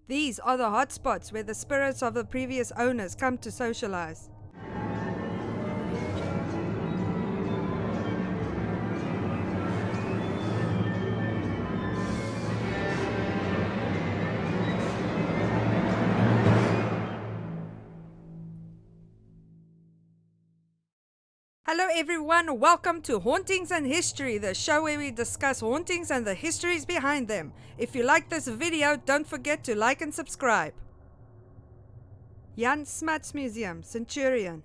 These are the hotspots where the spirits of the previous owners come to socialize. Hello everyone, welcome to Hauntings and History, the show where we discuss hauntings and the histories behind them. If you like this video, don't forget to like and subscribe. Smits Museum, Centurion.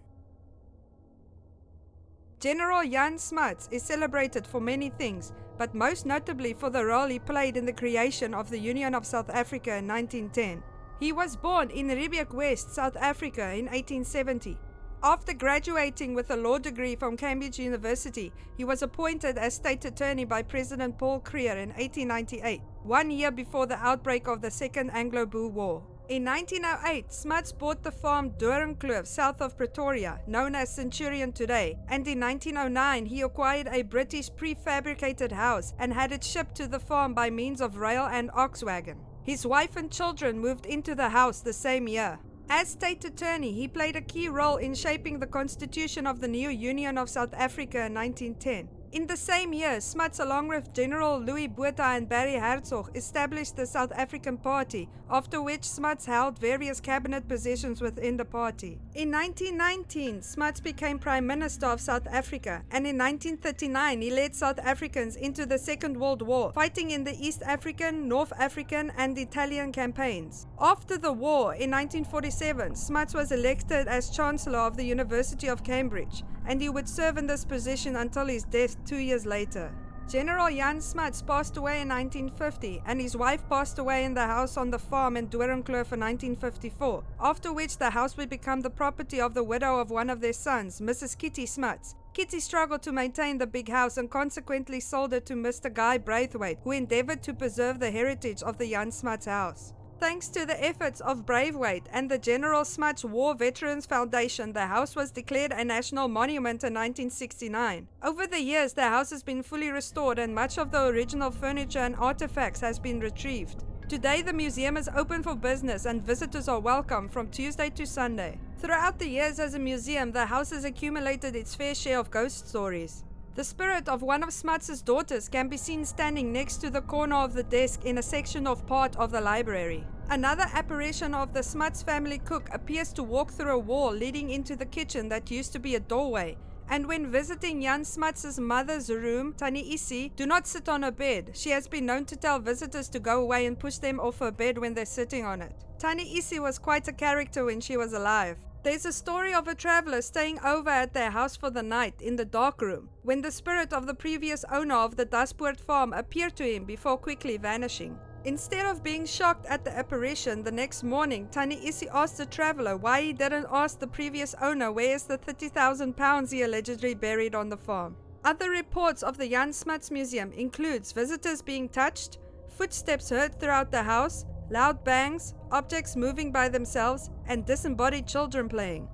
General Jan Smits is celebrated for many things, but most notably for the role he played in the creation of the Union of South Africa in 1910. He was born in Riebeek West, South Africa in 1870. After graduating with a law degree from Cambridge University, he was appointed as state attorney by President Paul Kruger in 1898, 1 year before the outbreak of the Second Anglo-Boer War. In 1908, Smits bought the farm Doringkloof south of Pretoria, known as Centurion today, and in 1909 he acquired a British prefabricated house and had it shipped to the farm by means of rail and ox wagon. His wife and children moved into the house the same year. As state attorney, he played a key role in shaping the constitution of the new Union of South Africa in 1910. In the same year, Smits, along with General Louis Botha and Barry Hertzog, established the South African Party, after which Smits held various cabinet positions within the party. In 1919, Smits became Prime Minister of South Africa, and in 1939 he led South Africans into the Second World War, fighting in the East African, North African and Italian campaigns. After the war, in 1947, Smits was elected as Chancellor of the University of Cambridge, and he would serve in this position until his death 2 years later. General Jan Smits passed away in 1950, and his wife passed away in the house on the farm in Doringkloof in 1954, after which the house would become the property of the widow of one of their sons, Mrs. Kitty Smits. Kitty struggled to maintain the big house and consequently sold it to Mr. Guy Braithwaite, who endeavored to preserve the heritage of the Jan Smits house. Thanks to the efforts of Braithwaite and the General Smits War Veterans Foundation, the house was declared a national monument in 1969. Over the years, the house has been fully restored and much of the original furniture and artifacts has been retrieved. Today, the museum is open for business and visitors are welcome from Tuesday to Sunday. Throughout the years as a museum, the house has accumulated its fair share of ghost stories. The spirit of one of Smits' daughters can be seen standing next to the corner of the desk in a section of part of the library. Another apparition of the Smits family cook appears to walk through a wall leading into the kitchen that used to be a doorway. And when visiting Jan Smits' mother's room, Tannie Isi, do not sit on her bed. She has been known to tell visitors to go away and push them off her bed when they're sitting on it. Tannie Isi was quite a character when she was alive. There's a story of a traveler staying over at their house for the night in the dark room, when the spirit of the previous owner of the Daspoort farm appeared to him before quickly vanishing. Instead of being shocked at the apparition the next morning, Tannie Isi asked the traveler why he didn't ask the previous owner where is the 30,000 pounds he allegedly buried on the farm. Other reports of the Jan Smits Museum includes visitors being touched, footsteps heard throughout the house, loud bangs, objects moving by themselves, and disembodied children playing.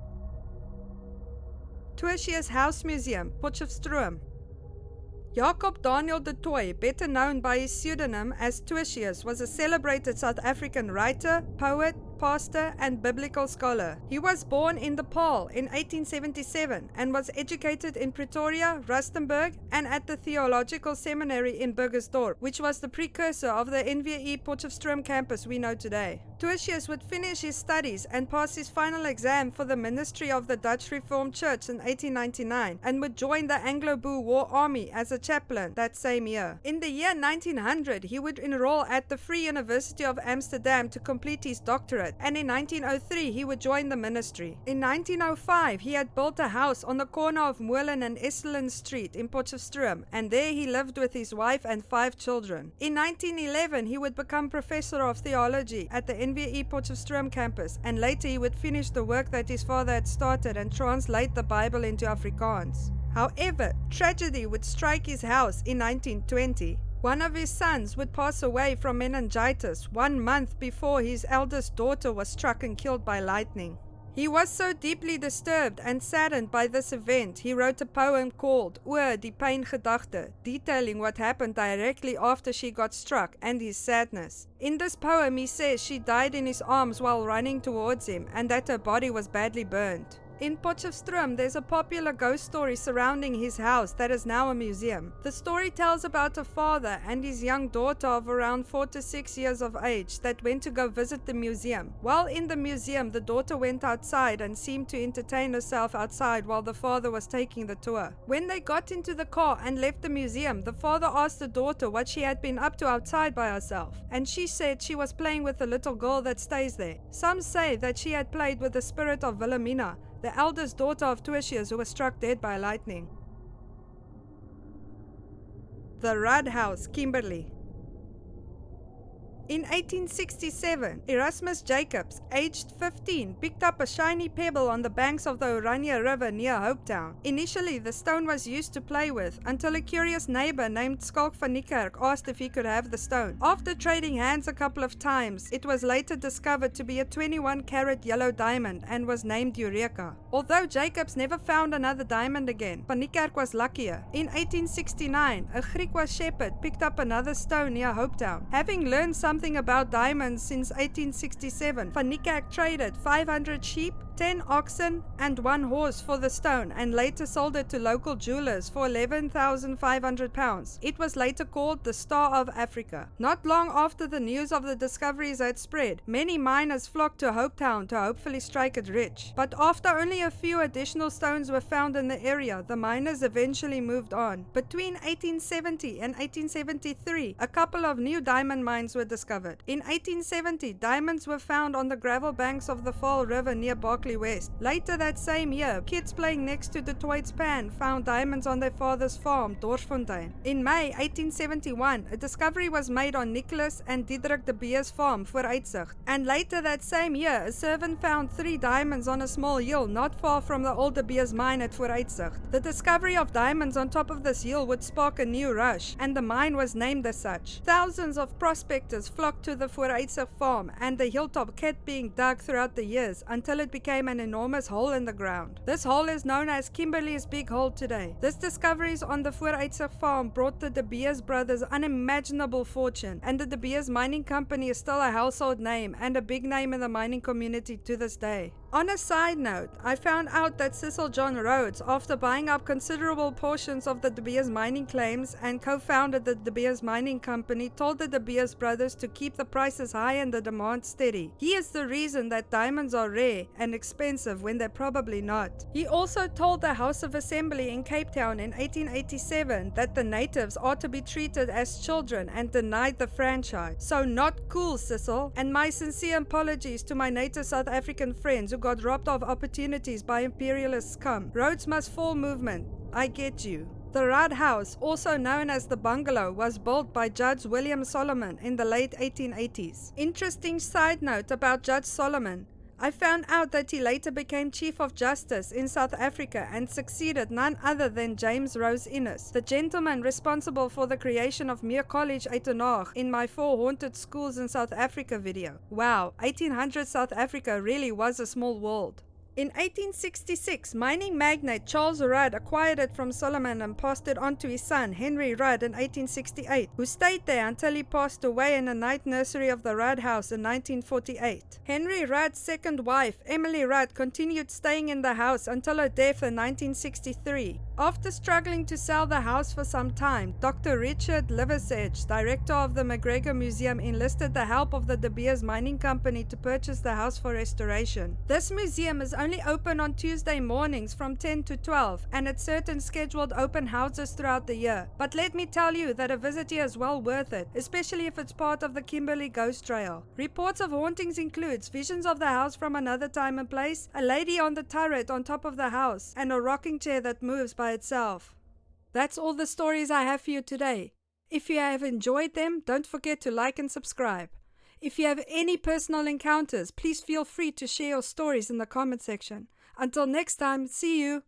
Tertius House Museum, Potchefstroom. Jacob Daniel de Tooy, better known by his pseudonym as Tertius, was a celebrated South African writer, poet, pastor and biblical scholar. He was born in the Paarl in 1877 and was educated in Pretoria, Rustenburg and at the Theological Seminary in Burgersdorp, which was the precursor of the NVE Potchefstroom campus we know today. Tertius would finish his studies and pass his final exam for the ministry of the Dutch Reformed Church in 1899 and would join the Anglo-Boer War Army as a chaplain that same year. In the year 1900, he would enroll at the Free University of Amsterdam to complete his doctorate, and in 1903 he would join the ministry. In 1905 he had built a house on the corner of Moorland and Esalen Street in Potchefstroom, and there he lived with his wife and 5 children. In 1911 he would become professor of theology at the NVE Potchefstroom campus, and later he would finish the work that his father had started and translate the Bible into Afrikaans. However, tragedy would strike his house in 1920. One of his sons would pass away from meningitis 1 month before his eldest daughter was struck and killed by lightning. He was so deeply disturbed and saddened by this event, he wrote a poem called Oor die Pyngedachte, detailing what happened directly after she got struck and his sadness. In this poem, he says she died in his arms while running towards him and that her body was badly burned. In Potchefstroom, there's a popular ghost story surrounding his house that is now a museum. The story tells about a father and his young daughter of around 4 to 6 years of age that went to go visit the museum. While in the museum, the daughter went outside and seemed to entertain herself outside while the father was taking the tour. When they got into the car and left the museum, the father asked the daughter what she had been up to outside by herself, and she said she was playing with the little girl that stays there. Some say that she had played with the spirit of Wilhelmina, the eldest daughter of Tertius who was struck dead by lightning. The Red House Kimberley. In 1867, Erasmus Jacobs, aged 15, picked up a shiny pebble on the banks of the Oranje River near Hopetown. Initially, the stone was used to play with, until a curious neighbor named Skalk van Niekerk asked if he could have the stone. After trading hands a couple of times, it was later discovered to be a 21-carat yellow diamond and was named Eureka. Although Jacobs never found another diamond again, Van Niekerk was luckier. In 1869, a Griekwa shepherd picked up another stone near Hopetown. Having learned something about diamonds since 1867, Van Niekerk traded 500 sheep, 10 oxen and 1 horse for the stone and later sold it to local jewelers for £11,500. It was later called the Star of Africa. Not long after the news of the discoveries had spread, many miners flocked to Hopetown to hopefully strike it rich. But after only a few additional stones were found in the area, the miners eventually moved on. Between 1870 and 1873, a couple of new diamond mines were discovered. In 1870, diamonds were found on the gravel banks of the Fall River near Berkeley West. Later that same year, kids playing next to the Toitspan found diamonds on their father's farm, Dorsfontein. In May 1871, a discovery was made on Nicholas and Diederik de Beers farm, Vooruitzicht. And later that same year, a servant found 3 diamonds on a small hill not far from the old de Beers mine at Vooruitzicht. The discovery of diamonds on top of this hill would spark a new rush, and the mine was named as such. Thousands of prospectors flocked to the Vooruitzicht farm, and the hilltop kept being dug throughout the years until it became an enormous hole in the ground. This hole is known as Kimberley's Big Hole today. This discoveries on the Vooruitzicht farm brought the De Beers brothers unimaginable fortune, and the De Beers mining company is still a household name and a big name in the mining community to this day. On a side note, I found out that Cecil John Rhodes, after buying up considerable portions of the De Beers mining claims and co-founded the De Beers Mining Company, told the De Beers brothers to keep the prices high and the demand steady. He is the reason that diamonds are rare and expensive when they're probably not. He also told the House of Assembly in Cape Town in 1887 that the natives are to be treated as children and denied the franchise. So not cool, Cecil. And my sincere apologies to my native South African friends who got robbed of opportunities by imperialist scum. Rhodes must fall movement. I get you. The Red House, also known as the Bungalow, was built by Judge William Solomon in the late 1880s. Interesting side note about Judge Solomon. I found out that he later became Chief of Justice in South Africa and succeeded none other than James Rose Innes, the gentleman responsible for the creation of Meer College Uitenhage in my 4 haunted schools in South Africa video. Wow, 1800 South Africa really was a small world. In 1866, mining magnate Charles Rudd acquired it from Solomon and passed it on to his son, Henry Rudd, in 1868, who stayed there until he passed away in the night nursery of the Red House in 1948. Henry Rudd's second wife, Emily Rudd, continued staying in the house until her death in 1963. After struggling to sell the house for some time, Dr. Richard Liversedge, director of the McGregor Museum, enlisted the help of the De Beers Mining Company to purchase the house for restoration. This museum is only open on Tuesday mornings from 10 to 12 and at certain scheduled open houses throughout the year. But let me tell you that a visit here is well worth it, especially if it's part of the Kimberley Ghost Trail. Reports of hauntings includes visions of the house from another time and place, a lady on the turret on top of the house, and a rocking chair that moves by itself. That's all the stories I have for you today. If you have enjoyed them, don't forget to like and subscribe. If you have any personal encounters, please feel free to share your stories in the comment section. Until next time, see you!